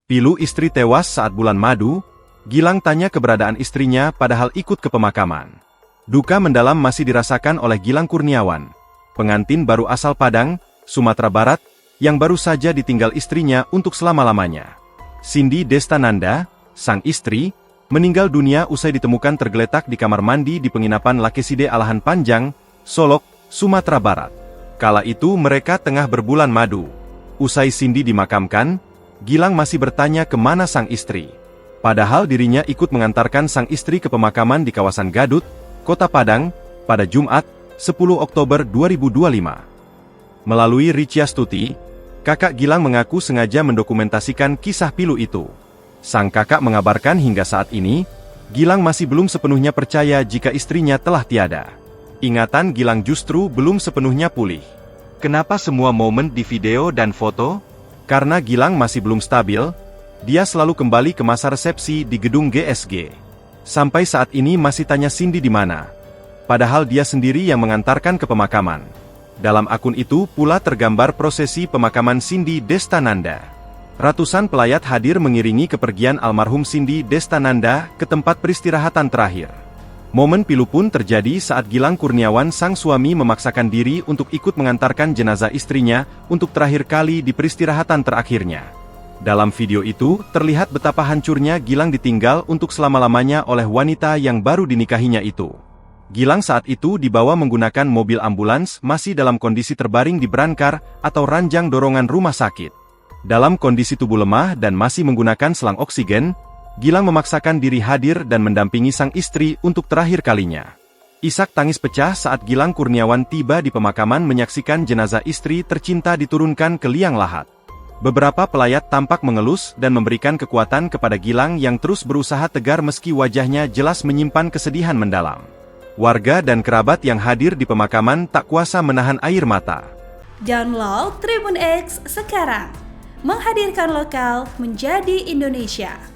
Pilu istri tewas saat bulan madu, Gilang tanya keberadaan istrinya padahal ikut ke pemakaman. Duka mendalam masih dirasakan oleh Gilang Kurniawan, pengantin baru asal Padang, Sumatera Barat, yang baru saja ditinggal istrinya untuk selama-lamanya. Cindy Destananda, sang istri, meninggal dunia usai ditemukan tergeletak di kamar mandi di penginapan Lakeside Alahan Panjang, Solok, Sumatera Barat. Kala itu mereka tengah berbulan madu. Usai Cindy dimakamkan, Gilang masih bertanya kemana sang istri. Padahal dirinya ikut mengantarkan sang istri ke pemakaman di kawasan Gadut, Kota Padang, pada Jumat, 10 Oktober 2025. Melalui Ricia Stuti, kakak Gilang mengaku sengaja mendokumentasikan kisah pilu itu. Sang kakak mengabarkan hingga saat ini, Gilang masih belum sepenuhnya percaya jika istrinya telah tiada. Ingatan Gilang justru belum sepenuhnya pulih. Kenapa semua momen di video dan foto? Karena Gilang masih belum stabil, dia selalu kembali ke masa resepsi di gedung GSG. Sampai saat ini masih tanya Cindy di mana. Padahal dia sendiri yang mengantarkan ke pemakaman. Dalam akun itu pula tergambar prosesi pemakaman Cindy Destananda. Ratusan pelayat hadir mengiringi kepergian almarhum Cindy Destananda ke tempat peristirahatan terakhir. Momen pilu pun terjadi saat Gilang Kurniawan sang suami memaksakan diri untuk ikut mengantarkan jenazah istrinya untuk terakhir kali di peristirahatan terakhirnya. Dalam video itu, terlihat betapa hancurnya Gilang ditinggal untuk selama-lamanya oleh wanita yang baru dinikahinya itu. Gilang saat itu dibawa menggunakan mobil ambulans masih dalam kondisi terbaring di brankar atau ranjang dorongan rumah sakit. Dalam kondisi tubuh lemah dan masih menggunakan selang oksigen, Gilang memaksakan diri hadir dan mendampingi sang istri untuk terakhir kalinya. Isak tangis pecah saat Gilang Kurniawan tiba di pemakaman menyaksikan jenazah istri tercinta diturunkan ke liang lahat. Beberapa pelayat tampak mengelus dan memberikan kekuatan kepada Gilang yang terus berusaha tegar meski wajahnya jelas menyimpan kesedihan mendalam. Warga dan kerabat yang hadir di pemakaman tak kuasa menahan air mata. Download Tribun X sekarang, menghadirkan lokal menjadi Indonesia.